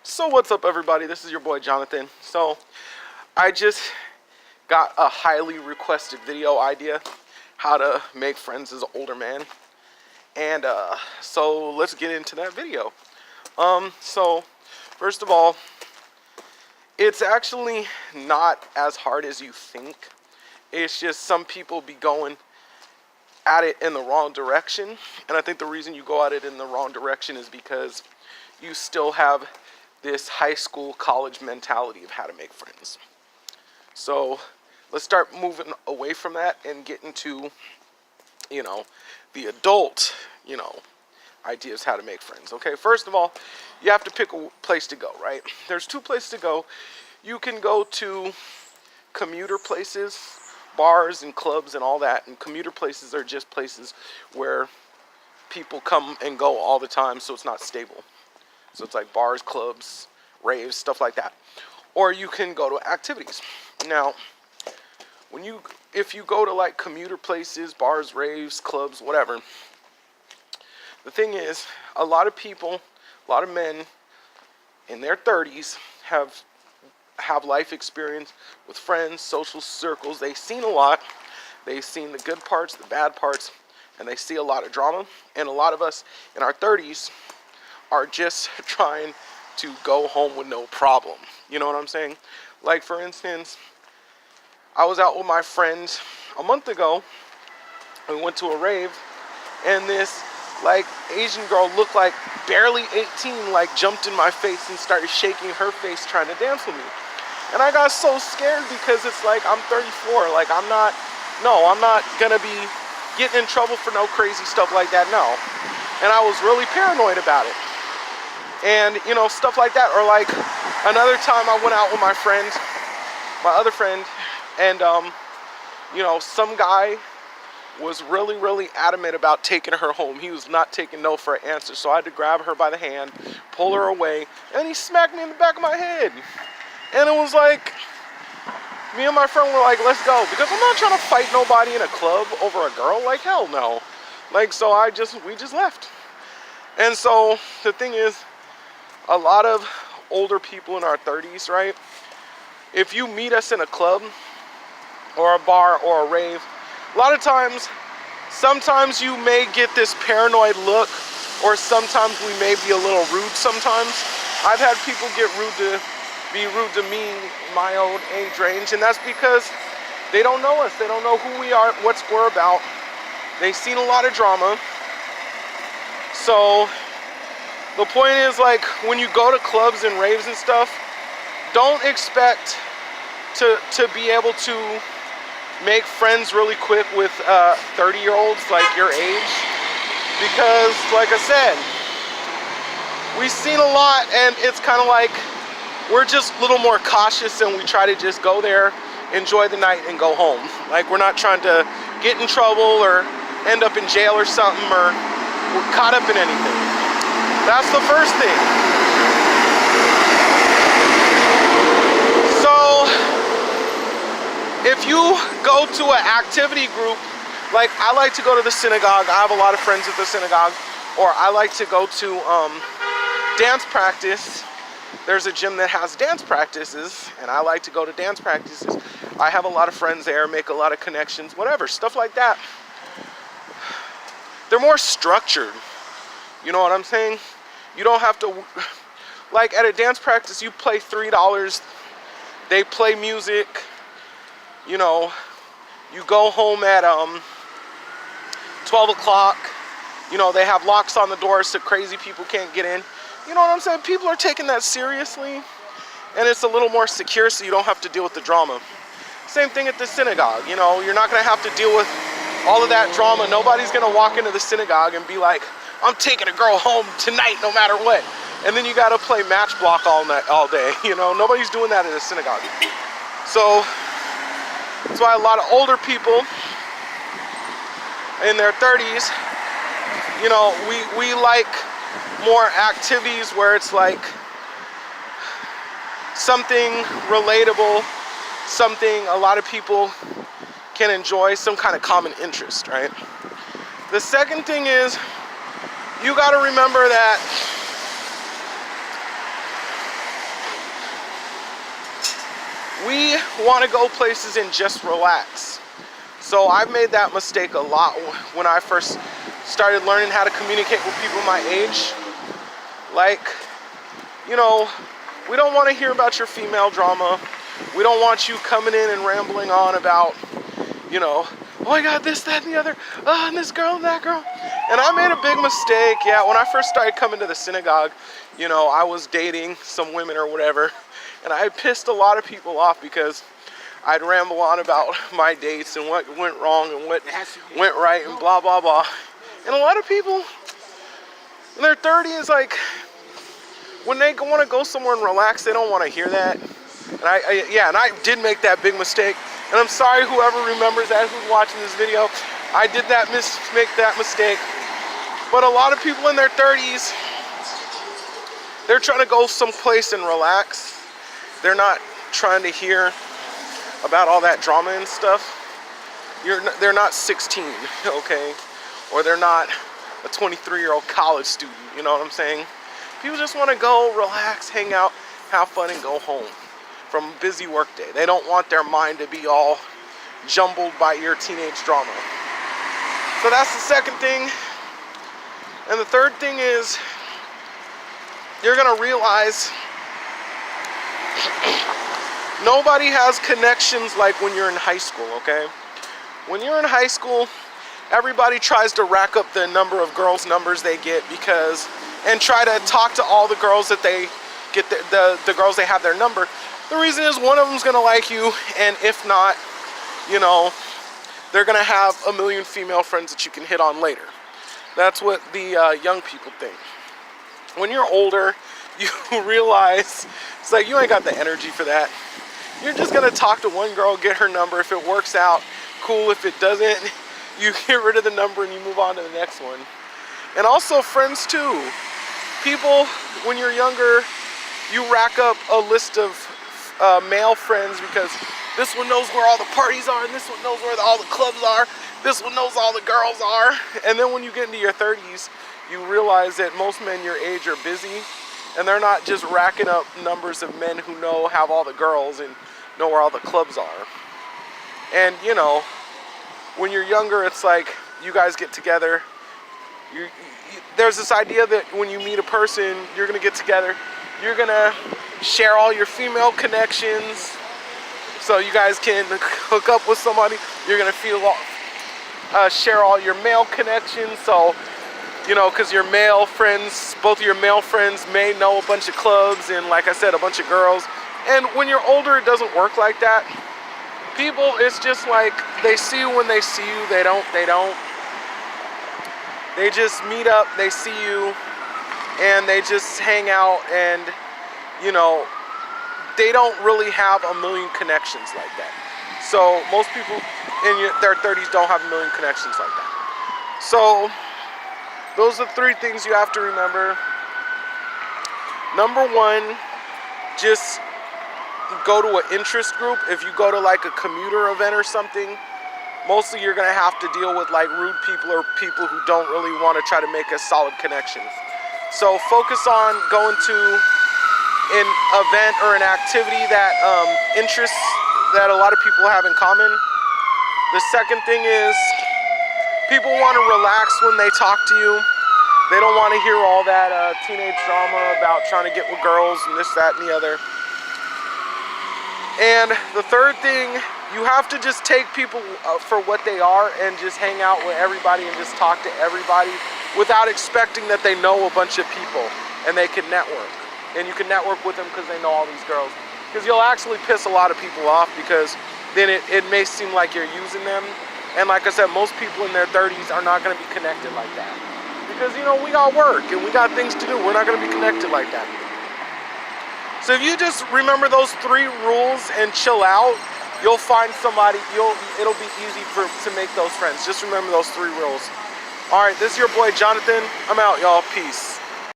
So what's up, everybody? This is your boy Jonathan. So I just got a highly requested video idea, how to make friends as an older man. And so let's get into that video. So first of all, it's actually not as hard as you think. It's just some people be going at it in the wrong direction. And I think the reason you go at it in the wrong direction is because you still have this high school, college mentality of how to make friends. So let's start moving away from that and get into, the adult, ideas how to make friends. Okay, first of all, you have to pick a place to go, right? There's two places to go. You can go to commuter places, bars and clubs and all that. And commuter places are just places where people come and go all the time, so it's not stable. So it's like bars, clubs, raves, stuff like that. Or you can go to activities. Now, if you go to like commuter places, bars, raves, clubs, whatever, the thing is, a lot of people, a lot of men in their 30s have life experience with friends, social circles. They've seen a lot. They've seen the good parts, the bad parts, and they see a lot of drama. And a lot of us in our 30s are just trying to go home with no problem. You know what I'm saying? Like, for instance, I was out with my friends a month ago. We went to a rave, and this Asian girl looked like barely 18, jumped in my face and started shaking her face trying to dance with me. And I got so scared because it's like, I'm 34. I'm not gonna be getting in trouble for no crazy stuff like that, no. And I was really paranoid about it. And, stuff like that. Or another time I went out with my friend, my other friend, and, some guy was really, really adamant about taking her home. He was not taking no for an answer. So I had to grab her by the hand, pull her away, and he smacked me in the back of my head. And it was like, me and my friend were like, let's go. Because I'm not trying to fight nobody in a club over a girl. Hell no. So we just left. And so the thing is, a lot of older people in our 30s, right? If you meet us in a club or a bar or a rave, a lot of times, sometimes you may get this paranoid look, or sometimes we may be a little rude sometimes. I've had people be rude to me, my own age range, and that's because they don't know us. They don't know who we are, what we're about. They've seen a lot of drama. So the point is, when you go to clubs and raves and stuff, don't expect to be able to make friends really quick with 30-year-olds your age. Because, like I said, we've seen a lot, and it's kind of like we're just a little more cautious, and we try to just go there, enjoy the night, and go home. We're not trying to get in trouble or end up in jail or something, or we're caught up in anything. That's the first thing. So, if you go to an activity group, I like to go to the synagogue. I have a lot of friends at the synagogue. Or I like to go to dance practice. There's a gym that has dance practices, and I like to go to dance practices. I have a lot of friends there, make a lot of connections, whatever, stuff like that. They're more structured. You know what I'm saying? You don't have to, at a dance practice, you pay $3. They play music. You go home at 12 o'clock. They have locks on the doors so crazy people can't get in. You know what I'm saying? People are taking that seriously, and it's a little more secure, so you don't have to deal with the drama. Same thing at the synagogue. You're not going to have to deal with all of that drama. Nobody's going to walk into the synagogue and be like, I'm taking a girl home tonight no matter what. And then you got to play match block all day. Nobody's doing that in a synagogue. So that's why a lot of older people in their 30s, we like more activities where it's something relatable, something a lot of people can enjoy, some kind of common interest, right? The second thing is, you got to remember that want to go places and just relax. So I've made that mistake a lot when I first started learning how to communicate with people my age. Like, you know, we don't want to hear about your female drama. We don't want you coming in and rambling on about, you know, oh, I got this, that, and the other, and this girl and that girl. And I made a big mistake, yeah, when I first started coming to the synagogue, you know, I was dating some women or whatever, and I pissed a lot of people off because I'd ramble on about my dates and what went wrong and what went right and blah, blah, blah. And a lot of people in their 30s, like, when they want to go somewhere and relax, they don't want to hear that. And I did make that big mistake. And I'm sorry whoever remembers that, who's watching this video. I did make that mistake. But a lot of people in their 30s, they're trying to go someplace and relax. They're not trying to hear about all that drama and stuff. They're not 16, okay? Or they're not a 23-year-old college student, you know what I'm saying? People just want to go, relax, hang out, have fun, and go home from a busy workday. They don't want their mind to be all jumbled by your teenage drama. So that's the second thing. And the third thing is, you're gonna realize nobody has connections like when you're in high school, okay? When you're in high school, everybody tries to rack up the number of girls' numbers they get and try to talk to all the girls that they get, the girls they have their number. The reason is one of them's gonna like you, and if not, you know, they're gonna have a million female friends that you can hit on later. That's what the young people think. When you're older, you realize it's like you ain't got the energy for that. You're just gonna talk to one girl, get her number. If it works out, cool. If it doesn't, you get rid of the number and you move on to the next one. And also friends too. People, when you're younger, you rack up a list of male friends because this one knows where all the parties are, and this one knows where all the clubs are, this one knows all the girls are. And then when you get into your 30s, you realize that most men your age are busy, and they're not just racking up numbers of men who have all the girls and know where all the clubs are. And you know, when you're younger, it's like you guys get together. There's this idea that when you meet a person, you're gonna get together, you're gonna share all your female connections, so you guys can hook up with somebody. You're gonna share all your male connections, so you know, because your male friends, both of your male friends may know a bunch of clubs and, like I said, a bunch of girls. And when you're older, it doesn't work like that. People, it's just like they see you when they see you. They don't. They just meet up, they see you, and they just hang out, and you know, they don't really have a million connections like that. So most people in their 30s don't have a million connections like that. So those are 3 things you have to remember. Number 1, just go to an interest group. If you go to like a commuter event or something, mostly you're gonna have to deal with like rude people or people who don't really want to try to make a solid connection. So focus on going to an event or an activity that interests that a lot of people have in common. The second thing is, people want to relax when they talk to you. They don't want to hear all that teenage drama about trying to get with girls and this, that, and the other. And the third thing, you have to just take people for what they are and just hang out with everybody and just talk to everybody without expecting that they know a bunch of people and they can network. And you can network with them because they know all these girls. Because you'll actually piss a lot of people off, because then it may seem like you're using them. And like I said, most people in their 30s are not going to be connected like that. Because, you know, we got work and we got things to do. We're not going to be connected like that. So if you just remember those 3 rules and chill out, you'll find somebody, it'll be easy to make those friends. Just remember those 3 rules. All right, this is your boy Jonathan. I'm out, y'all. Peace.